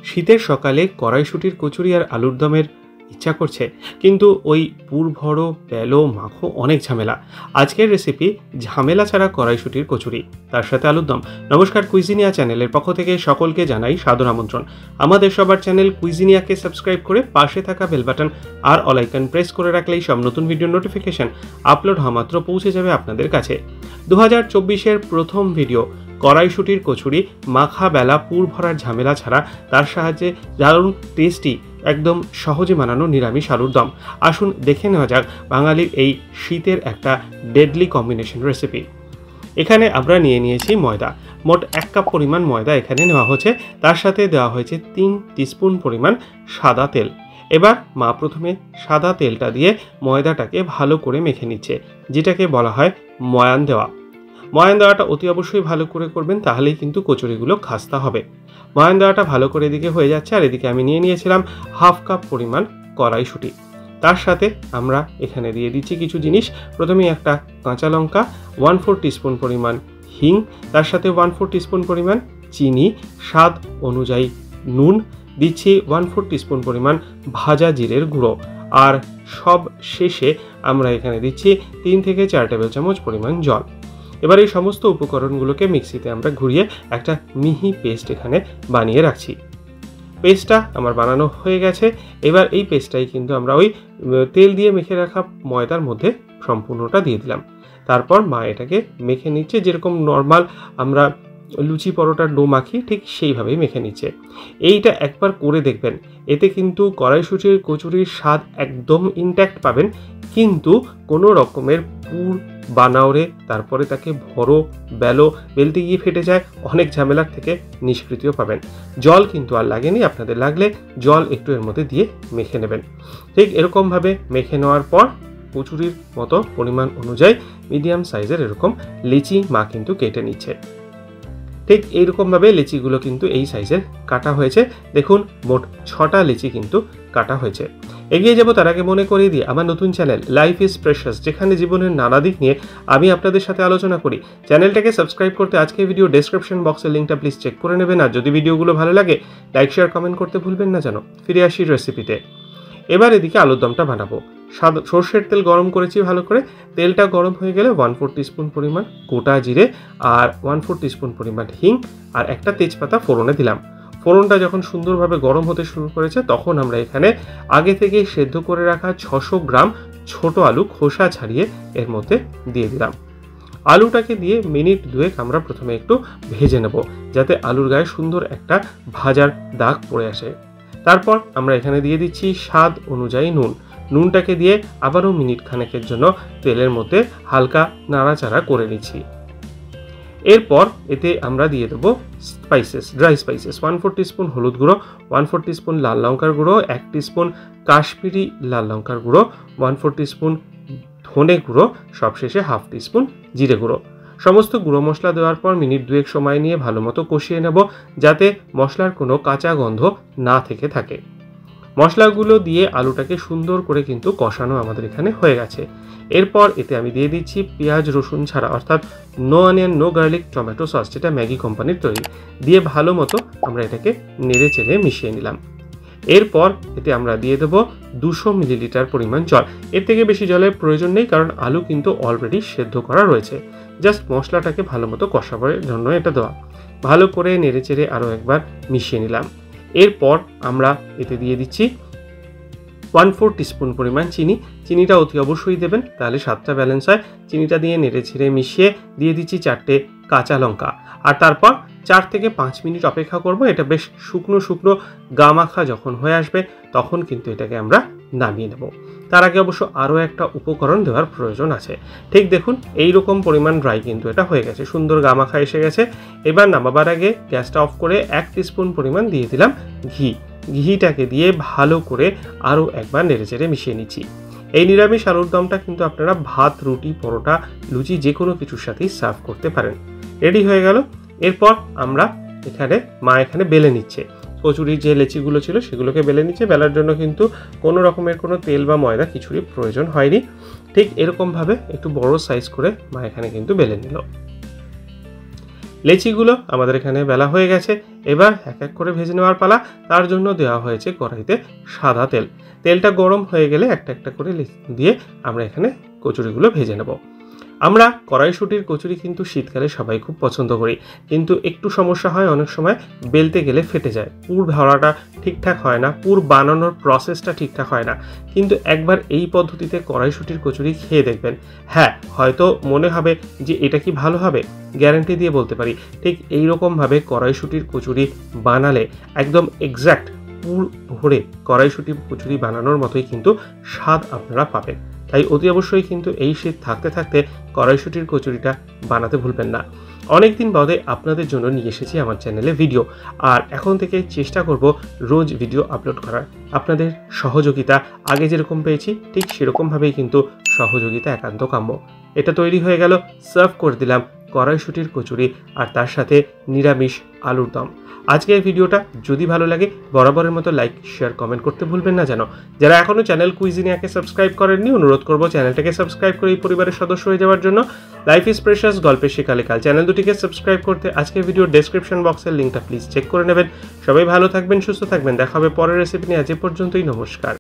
শীতের সকালে কড়াইশুঁটির কচুরি আর আলুর দমের ইচ্ছা করছে, কিন্তু ওই পুর ভরো বেলো মাখো অনেক ঝামেলা। আজকের রেসিপি ঝামেলা ছাড়া কড়াইশুঁটির কচুরি, তার সাথে আলুর দম। নমস্কার, কুইজিনিয়া চ্যানেলের পক্ষ থেকে সকলকে জানাই সাদর আমন্ত্রণ। আমাদের সবার চ্যানেল কুইজিনিয়াকে সাবস্ক্রাইব করে পাশে থাকা বেল বাটন আর অল আইকন প্রেস করে রাখলেই সব নতুন ভিডিওর নোটিফিকেশন আপলোড হওয়া মাত্র পৌঁছে যাবে আপনাদের কাছে। 2024-এর প্রথম ভিডিও কড়াইশুঁটির কচুরি, মাখা বেলা পুর ভরার ঝামেলা ছাড়া, তার সাহায্যে দারুণ টেস্টি একদম সহজে বানানো নিরামিষ আলুর দম। আসুন দেখে নেওয়া যাক বাঙালির এই শীতের একটা ডেডলি কম্বিনেশন রেসিপি। এখানে আমরা নিয়েছি ময়দা, মোট 1 কাপ পরিমাণ ময়দা এখানে নেওয়া হচ্ছে। তার সাথে দেওয়া হয়েছে 3 টিস্পুন পরিমাণ সাদা তেল। এবার মা প্রথমে সাদা তেলটা দিয়ে ময়দাটাকে ভালো করে মেখে নিচ্ছে, যেটাকে বলা হয় ময়ান দেওয়া। ময়ান দেওয়াটা অতি অবশ্যই ভালো করে করবেন, তাহলেই কিন্তু কচুরিগুলো খাস্তা হবে। ময়ান দেওয়াটা ভালো করে এদিকে হয়ে যাচ্ছে, আর এদিকে আমি নিয়েছিলাম 1/2 কাপ পরিমাণ কড়াইশুঁটি। তার সাথে আমরা এখানে দিয়ে দিচ্ছি কিছু জিনিস। প্রথমেই একটা কাঁচা লঙ্কা, 1/4 টিস্পুন পরিমাণ হিং, তার সাথে 1/4 টিস্পুন পরিমাণ চিনি, স্বাদ অনুযায়ী নুন, দিচ্ছি 1/4 টিস্পুন পরিমাণ ভাজা জিরের গুঁড়ো, আর সব শেষে আমরা এখানে দিচ্ছি 3 থেকে 4 টেবিল চামচ পরিমাণ জল। এবার এই সমস্ত উপকরণগুলোকে মিক্সিতে আমরা ঘুরিয়ে একটা মিহি পেস্ট এখানে বানিয়ে রাখছি। পেস্টটা আমার বানানো হয়ে গেছে। এবার এই পেস্টটাই কিন্তু আমরা ওই তেল দিয়ে মেখে রাখা ময়দার মধ্যে সম্পূর্ণটা দিয়ে দিলাম। তারপর মা এটাকে মেখে নিচ্ছে, যেরকম নর্মাল আমরা লুচি পরোটার ডো মাখি ঠিক সেইভাবেই মেখে নিচ্ছে। এইটা একবার করে দেখবেন, এতে কিন্তু কড়াইশুঁটির কচুরির স্বাদ একদম ইনট্যাক্ট পাবেন, কিন্তু কোনো রকমের পুর বানাওরে তারপরে তাকে ভরো বেলো, বেলতে গিয়ে ফেটে যায়, অনেক ঝামেলার থেকে নিষ্কৃতিও পাবেন। জল কিন্তু আর লাগেনি, আপনাদের লাগলে জল একটু এর মধ্যে দিয়ে মেখে নেবেন। ঠিক এরকমভাবে মেখে নেওয়ার পর কচুরির মতো পরিমাণ অনুযায়ী মিডিয়াম সাইজের এরকম লিচি মা কিন্তু কেটে নিচ্ছে। ঠিক এইরকমভাবে লিচিগুলো কিন্তু এই সাইজের কাটা হয়েছে। দেখুন, মোট 6টা লিচি কিন্তু কাটা হয়েছে। এগিয়ে যাব তার আগে মনে করিয়ে দিই, আমার নতুন চ্যানেল লাইফ ইজ প্রেশাস, যেখানে জীবনের নানা দিক নিয়ে আমি আপনাদের সাথে আলোচনা করি। চ্যানেলটাকে সাবস্ক্রাইব করতে আজকে ভিডিও ডেসক্রিপশন বক্সের লিঙ্কটা প্লিজ চেক করে নেবেন। আর যদি ভিডিওগুলো ভালো লাগে লাইক শেয়ার কমেন্ট করতে ভুলবেন না যেন। ফিরে আসি রেসিপিতে। এবার এদিকে আলুর দমটা বানাবো। সর্ষের তেল গরম করেছি ভালো করে। তেলটা গরম হয়ে গেলে 1/4 টিস্পুন পরিমাণ গোটা জিরে আর 1/4 টিস্পুন পরিমাণ হিং আর একটা তেজপাতা ফোড়নে দিলাম। ফোড়নটা যখন সুন্দরভাবে গরম হতে শুরু করেছে, তখন আমরা এখানে আগে থেকে সেদ্ধ করে রাখা 600 গ্রাম ছোট আলু খোসা ছাড়িয়ে এর মধ্যে দিয়ে দিলাম। আলুটাকে দিয়ে মিনিট 2 আমরা প্রথমে একটু ভেজে নেব, যাতে আলুর গায়ে সুন্দর একটা ভাজার দাগ পড়ে আসে। তারপর আমরা এখানে দিয়ে দিচ্ছি স্বাদ অনুযায়ী নুন। নুনটাকে দিয়ে আবারও মিনিট খানেকের জন্য তেলের মধ্যে হালকা নাড়াচাড়া করে নিচ্ছি। এরপর এতে আমরা দিয়ে দেবো স্পাইসেস, ড্রাই স্পাইসেস। 1/4 টিস্পুন হলুদ গুঁড়ো, 1/4 টিস্পুন লাল লঙ্কার গুঁড়ো, 1 টিস্পুন কাশ্মীরি লাল লঙ্কার গুঁড়ো, 1/4 টিস্পুন ধনে গুঁড়ো, সবশেষে 1/2 টিস্পুন জিরে গুঁড়ো। সমস্ত গুঁড়ো মশলা দেওয়ার পর মিনিট 2 সময় নিয়ে ভালো মতো কষিয়ে নেব, যাতে মশলার কোনো কাঁচা গন্ধ না থেকে থাকে। মশলাগুলো দিয়ে আলুটাকে সুন্দর করে কিন্তু কষানো আমাদের এখানে হয়ে গেছে। এরপর এতে আমি দিয়ে দিচ্ছি পেঁয়াজ রসুন ছাড়া, অর্থাৎ no onion no garlic tomato sauce, যেটা ম্যাগি কোম্পানির তৈরি, দিয়ে ভালো মতো আমরা এটাকে নেড়ে চেড়ে মিশিয়ে নিলাম। এরপর এতে আমরা দিয়ে দেবো 200 মিলিলিটার পরিমাণ জল। এর থেকে বেশি জলের প্রয়োজন নেই, কারণ আলু কিন্তু অলরেডি সেদ্ধ করা রয়েছে। জাস্ট মশলাটাকে ভালো মতো কষাবার জন্য এটা দেওয়া। ভালো করে নেড়ে চেড়ে আরও একবার মিশিয়ে নিলাম। এরপর আমরা এতে দিয়ে দিচ্ছি 1/4 টিস্পুন পরিমাণ চিনি। চিনিটা অতি অবশ্যই দেবেন, তাহলে স্বাদটা ব্যালেন্স হয়। চিনিটা দিয়ে নেড়ে ছেড়ে মিশিয়ে দিয়ে দিচ্ছি 4টে কাঁচা লঙ্কা। আর তারপর 4 থেকে 5 মিনিট অপেক্ষা করব। এটা বেশ শুকনো শুকনো গামাখা যখন হয়ে আসবে, তখন কিন্তু এটাকে আমরা নামিয়ে নেব। তার আগে অবশ্য আরও একটা উপকরণ দেওয়ার প্রয়োজন আছে। ঠিক দেখুন, এইরকম পরিমাণ ড্রাই কিন্তু এটা হয়ে গেছে, সুন্দর গামাখা এসে গেছে। এবার নামাবার আগে গ্যাসটা অফ করে 1 টিস্পুন পরিমাণ দিয়ে দিলাম ঘি। ঘিটাকে দিয়ে ভালো করে আরও একবার নেড়েচেড়ে মিশিয়ে নিচ্ছি। এই নিরামিষ আলুর দমটা কিন্তু আপনারা ভাত, রুটি, পরোটা, লুচি যে কোনো কিছুর সাথেই সার্ভ করতে পারেন। রেডি হয়ে গেল। এরপর আমরা মা এখানে বেলে নিচ্ছে। কচুরির যে লেচিগুলো ছিল সেগুলোকে বেলে নিচ্ছে। বেলার জন্য কিন্তু কোনো রকমের কোনো তেল বা ময়দা কিছুরই প্রয়োজন হয়নি। ঠিক এরকমভাবে একটু বড় সাইজ করে মা এখানে কিন্তু বেলে নিল। লেচিগুলো আমাদের এখানে বেলা হয়ে গেছে। এবার এক এক করে ভেজে নেওয়ার পালা। তার জন্য দেওয়া হয়েছে কড়াইতে সাদা তেল। তেলটা গরম হয়ে গেলে একটা একটা করে লেচি দিয়ে আমরা এখানে কচুরিগুলো ভেজে নেব। আমরা কড়াইশুঁটির কচুরি কিন্তু শীতকালে সবাই খুব পছন্দ করি, কিন্তু একটু সমস্যা হয়, অনেক সময় বেলতে গেলে ফেটে যায়, পুর ভরাটা ঠিকঠাক হয় না, পুর বানানোর প্রসেসটা ঠিকঠাক হয় না। কিন্তু একবার এই পদ্ধতিতে কড়াইশুঁটির কচুরি খেয়ে দেখবেন, হ্যাঁ হয়তো মনে হবে যে এটা কি ভালো হবে, গ্যারান্টি দিয়ে বলতে পারি ঠিক এইরকমভাবে কড়াইশুঁটির কচুরি বানালে একদম এক্স্যাক্ট পুর ভরে কড়াইশুঁটি কচুরি বানানোর মতোই কিন্তু স্বাদ আপনারা পাবেন। তাই অতি অবশ্যই কিন্তু এই শীত থাকতে থাকতে কড়াইশুঁটির কচুরিটা বানাতে ভুলবেন না। অনেক দিন বাদে আপনাদের জন্য নিয়ে এসেছি আমার চ্যানেলে ভিডিও, আর এখন থেকে চেষ্টা করব রোজ ভিডিও আপলোড করার। আপনাদের সহযোগিতা আগে যেরকম পেয়েছি ঠিক সেরকমভাবেই কিন্তু সহযোগিতা একান্ত কাম্য। এটা তৈরি হয়ে গেল, সার্ভ করে দিলাম কড়াইশুঁটির কচুরি আর তার সাথে নিরামিষ আলুর দম। আজকের ভিডিওটা যদি ভালো লাগে বরাবরের মতো লাইক, শেয়ার, কমেন্ট করতে ভুলবেন না যেন। যারা এখনও চ্যানেল কুইজিনিয়াকে সাবস্ক্রাইব করেননি, অনুরোধ করব চ্যানেলটাকে সাবস্ক্রাইব করে এই পরিবারের সদস্য হয়ে যাওয়ার জন্য। লাইফ ইজ প্রেশাস গল্পের শেখালে কাল চ্যানেল দুটিকে সাবস্ক্রাইব করতে আজকের ভিডিওর ডেসক্রিপশন বক্সের লিঙ্কটা প্লিজ চেক করে নেবেন। সবাই ভালো থাকবেন, সুস্থ থাকবেন, দেখা হবে পরের রেসিপি নিয়ে। আজ এ পর্যন্তই, নমস্কার।